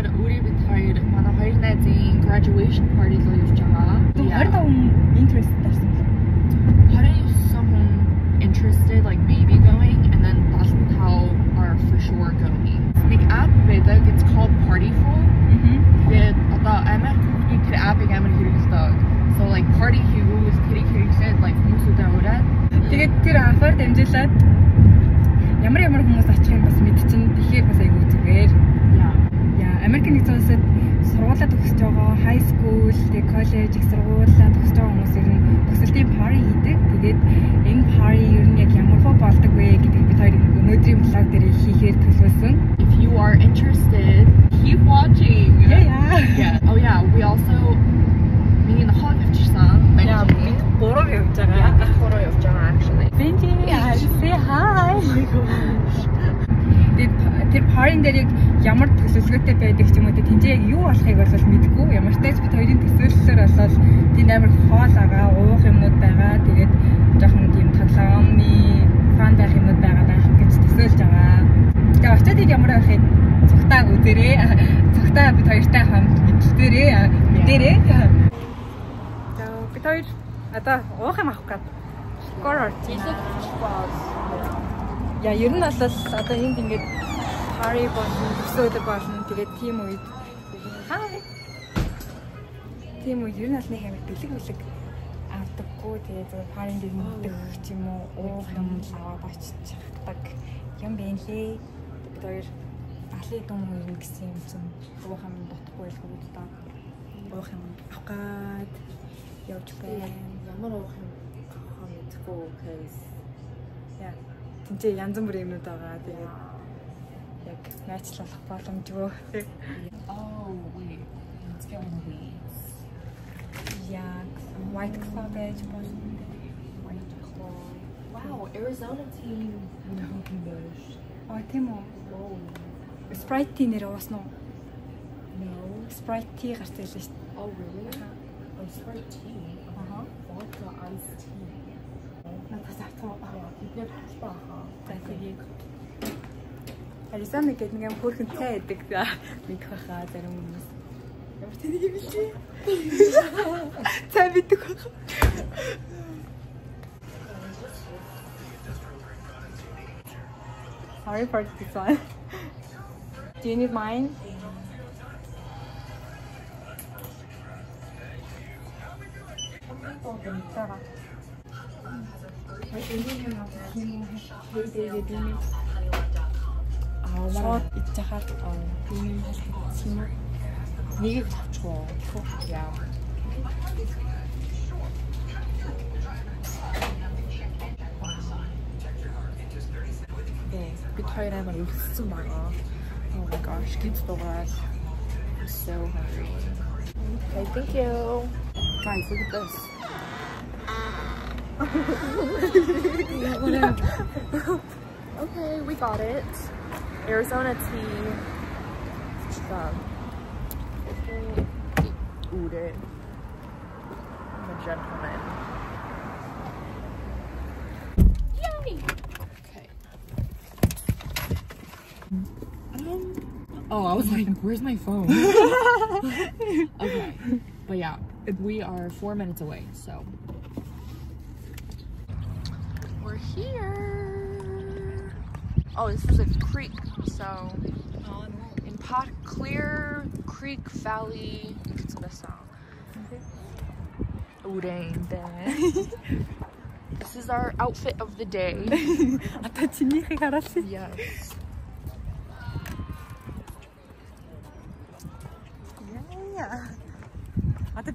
But 우리 비타일 манай хоёр найзын graduation party л явж байгаа. 25 interest байсан. 29 interested, like maybe going, and then 75 are for sure going. Нэг app байдаг, it's called Partyful. Тэгээд одоо амар хүүхдүүд тэр app-ыг амар хэрэглэдэг. So like party хийгүүс тэрийг хэрэглээд like хүмүүсүүдээ ураад. Тэгээд тэр app-аар дамжуулаад ямар хүмүүс очих юм бас мэдчихэн. Тэгэхээр бас айгүй зүгээр. Америкийн нэгэн улсад сургуулаа төгсөж байгаа high school, тэг college их сургуулаа төгсөж байгаа хүмүүс ер нь төсөлтийн party хийдэг. Тэгээд энэ party ер нь яг ямар хөө болдог вэ гэдгийг бид хоёр өнөөдрийн vlog дээр хийхээр төлөвлөсөн. If you are interested, keep watching. Yeah. Oh yeah, we also миний нохоо авчирсан. Yeah, би 3 явж байгаа. 3 явж байгаа actually. Benji, say hi. Oh my gosh. Тэр party дээр яг ямар төсөлгөөтэй байдаг ч юм уу тэнцээ яг юу болохыг бол мэдэхгүй. Ямар ч тач бид хоёрын төсөөллөөр болол тийм амар хоол агаа, уух юмнууд байгаа. Тэгээд жоохон тийм тоглоомны фан байх юмнууд байх гэж төсөөлж байгаа. Тэгээд очиод ямар байхыг цогтаа үзээрэй. Цогтаа бид хоёртай хамт мэдэрэй. За бид хоёр одоо уух юм авах гээд шоколад яа ер нь бол одоо энд ингээд party болно, төсөөлөг болно. Тэгээд тийм үед тийм үед ер нь бол нэг амар бэлэг авдаггүй. Тэгээд зөв party дээр мэддэг ч юм уу уух юм аваад оччихдаг юм бэ лээ. Бид хоёр алын дүн хоёр гэсэн юм чинь уух юм дутхгүй байлгүй л даа. Уух юм авах гээд явж байна. Ямар уух юм авах мэдгүй case. Яа тэнцээ янз бүрийн юмнууд байгаа. Тэгээд яг найзлах боломжгүй. Oh wait, let's get one of these. Yeah, white club edge was White claw. Wow, Arizona tea. Oh, тийм үү? Sprite tea нэр уусан уу? No. Sprite tea гарсан л шүү дээ. Oh really? Oh, Sprite tea. Vodka iced tea. Надад сатуу. Бид хасбаа. Тэгээд Arizona гэдэг нэг юм хөрхөн цай байдаг. Мэдэх байхаа зарим хүмүүс. Ямар тэнийг юм бэ? Цай мэддэг байхаа. Sorry for this one. Do you need mine? Шууд ичхаад тийм юм нэг авчихваа. Яа. Бид хоёр амар өвссөн байгаа. Oh my gosh, kids дугаар. I'm so hungry. Okay, thank you. Guys, look at this. Okay, we got it. Arizona tea. Eat it. I'm a gentleman. Yay! Okay. Oh, I was like, where's my phone? Okay. But yeah, we are 4 minutes away, so. We're here. Oh, this is a creek, so in Clear Creek Valley. It's the song. This is our outfit of the day. Yes.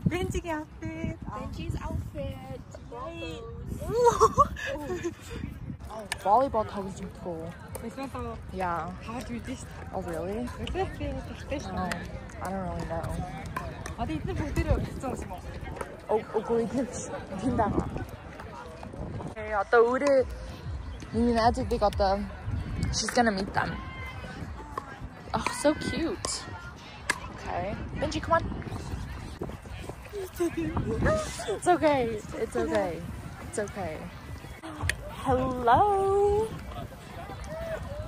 Benji's outfit. Benji's outfit. Oh, volleyball tug is cool. Yeah. How do you do this? Oh, really? Oh, I don't really know. She's gonna meet them. Oh, so cute. Okay. Benji, come on. It's okay. It's okay. It's okay. Hello.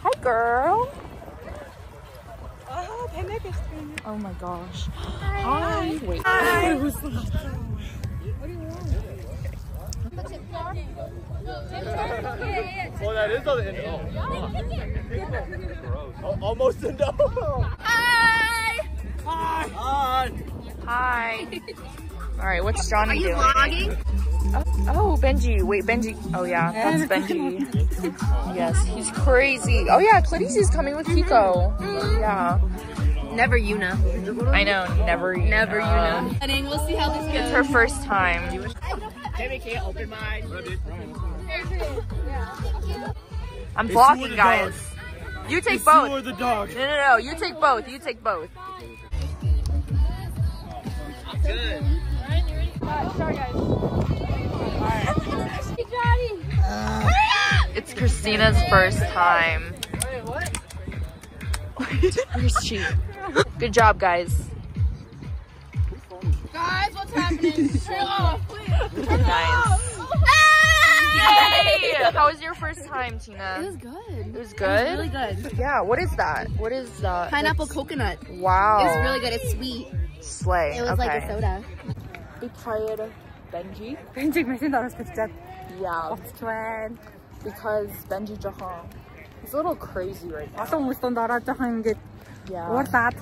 Hi, girl. Oh my gosh. Hi. Wait. Oh, that is on the end. Oh, almost a no. Hi. Hi. Hi. Hi. All right, what's Johnny doing? Vlogging? Oh, Benji. Wait, Benji. Oh yeah, that's Benji. Yes, he's crazy. Oh yeah, Clarice's coming with Kiko. Yeah. Never Yuna. I know, never Yuna. We'll see how this goes. It's her first time. Jamie can't open mine. I'm vlogging, guys. You take both. Or the dog. No. You take both. You take both. Good. Sorry, guys. It's Christina's first time. Wait, what? Where's she? Good job, guys. Guys, what's happening? Turn off, please. Nice. Yay! How was your first time, Tina? It was good. It was good? It was really good. Yeah, what is that? What is that? Pineapple coconut. Wow. It was really good. It's sweet. Slay. It was like a soda. We tried Benji. Benjig машинд ороод бичээд Yeah. оцвэн. Because Benji Jahan. He's a little crazy right now. Олон хүмүүс донд ороод жоохон ингээд Yeah. уурлаад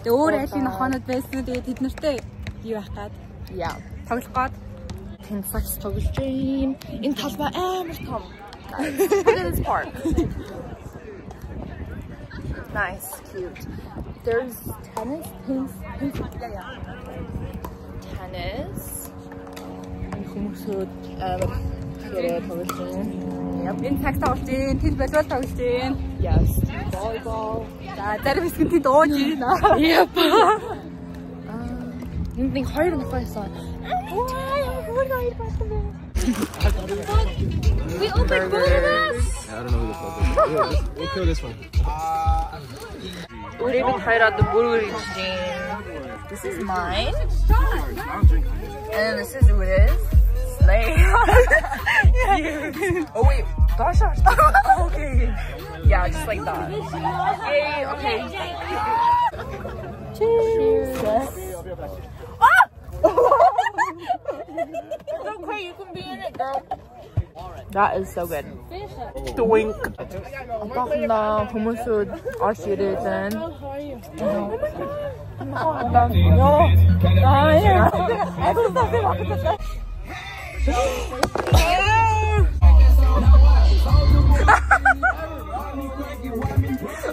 тэгээ өөр айлын хоноод байсан. Тэгээ тэд нартэй юу байх гээд Yeah. тоглох гээд Tensaks тоглож байна. Энэ талбай амар том. Guys, look at this park. Nice, cute. There's tennis, tennis. Хүмүүсүүд амар хэрэг тоглож байна. Yep. энэ цаг тоглож гин, тэнд волейбол тоглож гин. Yes. Volleyball. За зарим хэсэг тэнд ууж гин. Yep. Нэг хоёр нөхөйсөн. We opened burgers. I don't know who the fuck is. We'll kill this one. 우리 집 하이라도 모르겠지. This is mine. And then this is Uda's. Slay. Oh wait, gosh. Okay. Yeah, just like that. Yay, okay. Cheers. Ah! It's okay, you can be in it, girl. That is so good. The wink. 감사합니다. 고무수 아시르든.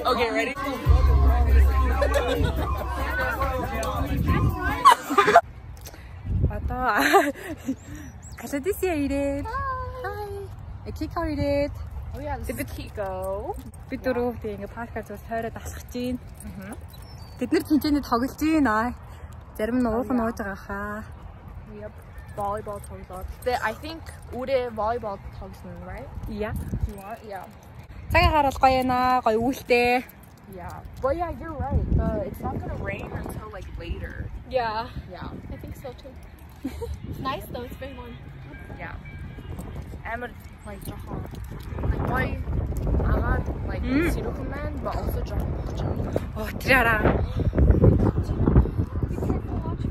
Okay, ready? Одоо Каладисия ирээд. Кико ирээд. Oh yeah, this is Kiko. Бид дөрөв тийм ингээ паркаар зүс хойроод асгах чинь. Тэд нар тэнцээний тоглож байна. Зарим нь уух нь ууж байгаа хаа. Yep. Volleyball тоглоод. I think Ude volleyball тоглосон, right? Yeah. You want? Yeah. Цагаан хараал гоё яана, гоё үүлтэй. Yeah. But yeah, you're right. It's not gonna rain until like later. Yeah. Yeah. I think so too. It's nice though. It's very warm. Yeah. I'm like Jahan. Like why? I'm like zero command, but also Jahan. Oh, Tiara.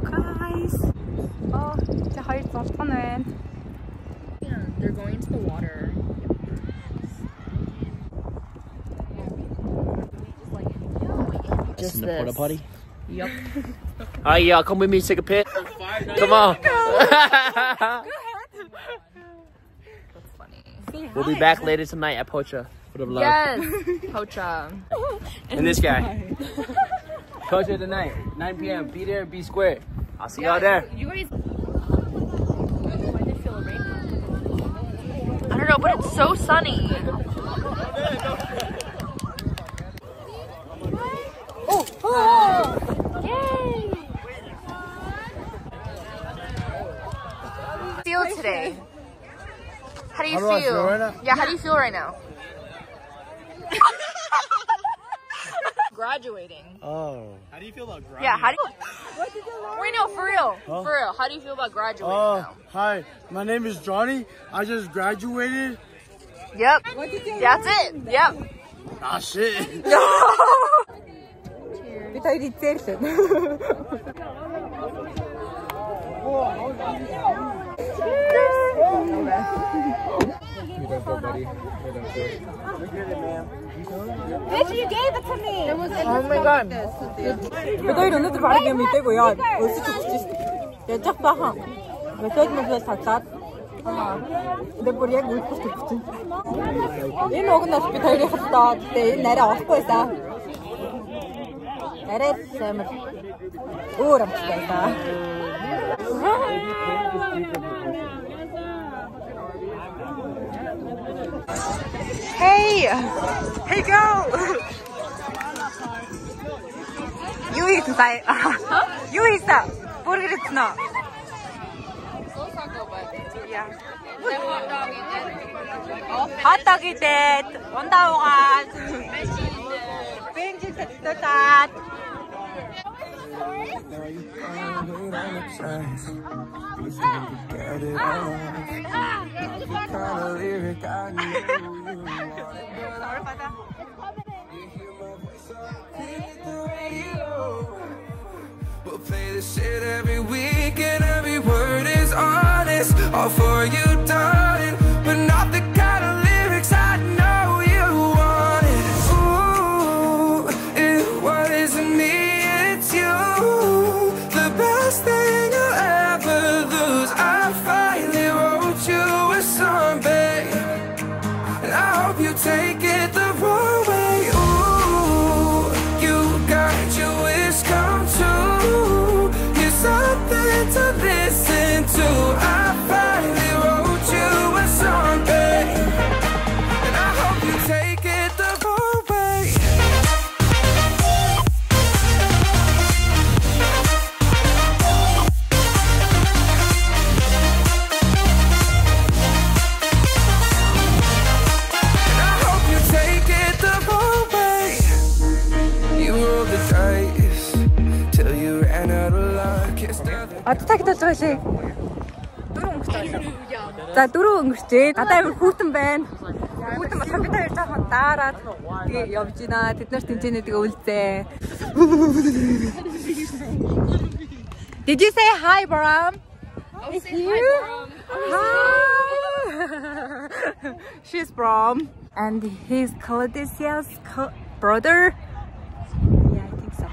Guys. Oh, the height of the man. Yeah, they're going into the water. Just in the this. porta potty? Yep. Alright, y'all, come with me, take a pic. Come on. That's funny. We'll be back later tonight at Pocha for the vlog. Yes, Pocha. And this guy. Pocha tonight, 9 p.m. Be there, be square. I'll see y'all there. You guys. I don't know, but it's so sunny. Oh! Yay! Feel today? How do you How do I feel? feel right now? Yeah, how do you feel right now? Graduating. Oh. How do you feel about graduating? Yeah, how do you... Wait, no, for real. Huh? For real. How do you feel about graduating now? Hi, my name is Johnny. I just graduated. Yep. That's it. Yep. Ah, shit. Бид бид хоёр изээрлээ. Bitch, you gave it to me. Oh my god. Бид хоёр өнөөдөр бараг юм идээгүй яа. Өсөж өгч шээ. Яаж бахан. Метод мөсөс таглаад. Dhe бүр яг үлдэх гэж байна. Энэ уг нь бас бид хоёрын хатаа энэ арай орохгүй байсан. Арай амар өөр амттай байсан. Hey! Hey girl! Юу хийсэн сая? Юу хийсэн? Бургер идсэн үү? Yeah. Hot dog eated. Ундаа угаад. Бенжин татаад. We'll play this shit every week and every word is honest. All for you, darling, but not the kind of lyrics I know you wanted. Ooh, it wasn't me, it's you. The best thing you'll ever lose. I finally wrote you a song, babe, and I hope you take it the wrong way. Ooh, you got your wish come true. You're something to listen to. I finally wrote you a song, babe, and I hope you take it the wrong way. And I hope you take it the wrong way. You rolled the dice till you ran out of luck. Одоо тагтаж байгаа шээ. Дөрөв өнгөрсөн. За дөрөв өнгөрчээ. Гадаа амар хүүтэн байна. Хүүтэн болохоор бид хоёр жоохон даараад тэгээ явж байна. Тэд нар тэмцэнэ тэгээ үлзээ. Did you say hi, Bram? It's you? Hi. She's Bram. And he's Claudicia's brother. Yeah, I think so.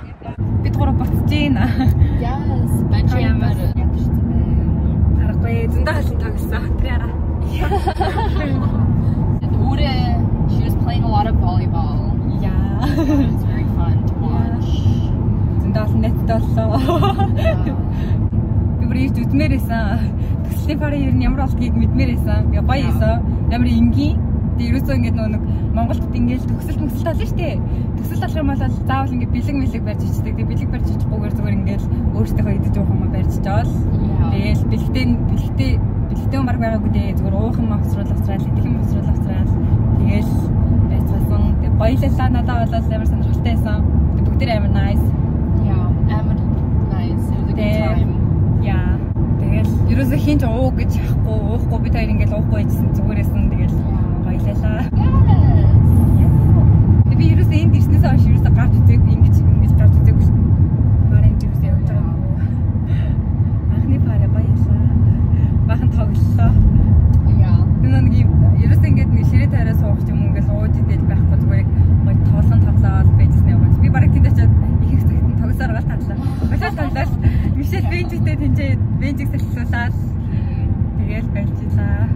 Бид гурав буцаж байна. Yes, Benji амар ядчихсан байна. Аргагүй зөндөө халуун тоглосон. Тэрээ. She was playing a lot of volleyball. Yeah. It's very fun to watch. Зөндөө халуун нэттэй боллоо. Би бүр ийж үтмээрээсэн. Төслийн парын ер нь ямар болдгийг мэдмээрээсэн. Би гоё ийсэн. Амар энгийн. Тэгээ ерөөсөө ингээд нэг Монголд ингээд төгсөл тал нь штэ. Төгсөл талах юм бол заавал ингээд бэлэг барьж ичдэг. Тэгээ бэлэг барьж иччихгүйгээр зүгээр ингээд өөртөө идэж уух юм барьж чаал. Тэгээл бэлэгтэй марг байгаагүй дээ. Зүгээр уух юм авсруулахцраал, идэх юм авсруулахцраал. Тэгээл байцгаасан. Тэгээ баялалаа надад болол амар сонирхолтой байсан. Тэгээ бүгдээр амар nice. Yeah, амар nice. It was a good time. Yeah. Тэгээл ерөөсөө хинч уух гэж яахгүй, уухгүй бид хоёр ингээд уухгүй байжсэн зүгээрээсэн. Тэгээл баялалаа. Би ерөөсөө энд ирснээс хойш ерөөсөө гарч үзег ингэж гарч үзег шүү. Марин ерөөсөө явж байгаа. Анхны параа баялаа. Бахан тоглолоо. Yeah. Нэг ерөөсөө ингээд нэг ширээ таараа суух юм ингээд ууж идэл байхгүй зүгээр гоё тоглоод байжсэн юм. Би бараг тэнд очиод их хэсэгт тоглосоор гал татлаа. Башаа тоглол. Мишэл бенжтэй тэнцээ бенжиг сэлсүүлаад тэгээл байжлаа.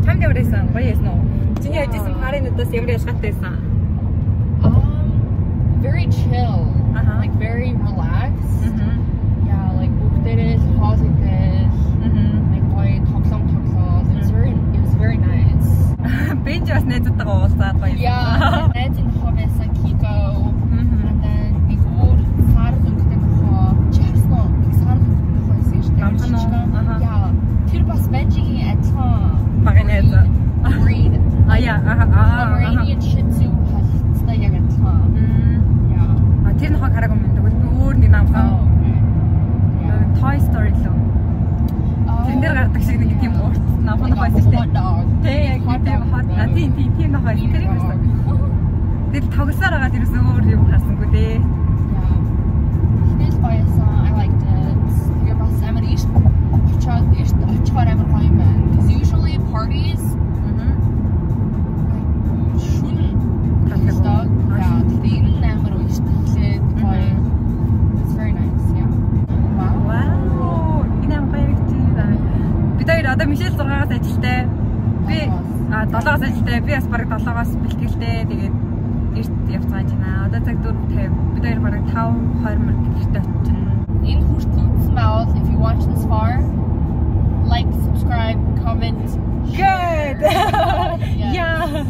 Чамд явсан гоё яасан уу? Чиний яжсэн паринуудаас ямар ялгаатай байсан? Very chill. Like very relaxed. Yeah, like бүгдээрээс хоосойтэй. Like гоё тоглоом. It was very nice. Бенж бас найзтайгаа уулзаад гоё. Yeah, найз нь хавьсан Kiko. And then би өөр сар өнгөтэй хоо чарсноо. Сар өнгөтэй хоосэн шүү дээ. Yeah. Тэр бас Benji-гийн адилхан Багнайз. breed. Yeah. Pomeranian Shih Tzu халцтай яг адилхан. Yeah. Тэр нөхөг хараагүй юм даа. Би өөр нэг намхан. Toy Story лөө. Тэн дээр гардаг шиг нэг тийм урт намхан байсан шүү дээ. Тэг яг тийм хот. Тийм нөхөг тэр юм байна. Тэгэл тоглосоор байгаа тэрс өөр юм харсангүй дээ. This баясан I liked it. Тэгээ бас амар ийш очихоор амар гоё юм байна. Because usually parties шүн тасдаг. Тэгээ энэ амар ийш тэгэхээр гоё. It's very nice. Yeah. Wow. Энэ амар гоё тийм. Бид хоёр одоо Мишель 6-аас ажилтай. Би 7-аас ажилтай. Би бас бараг 7-аас бэлтгэлтэй. Тэгээд эрт явцгааж байна. Одоо цаг 4:50. Бид хоёр бараг 5:20 минут гэртээ очино. Энэ хүртэл үзсэн байвал if you watch this far, like, subscribe, comment. Good. Yeah.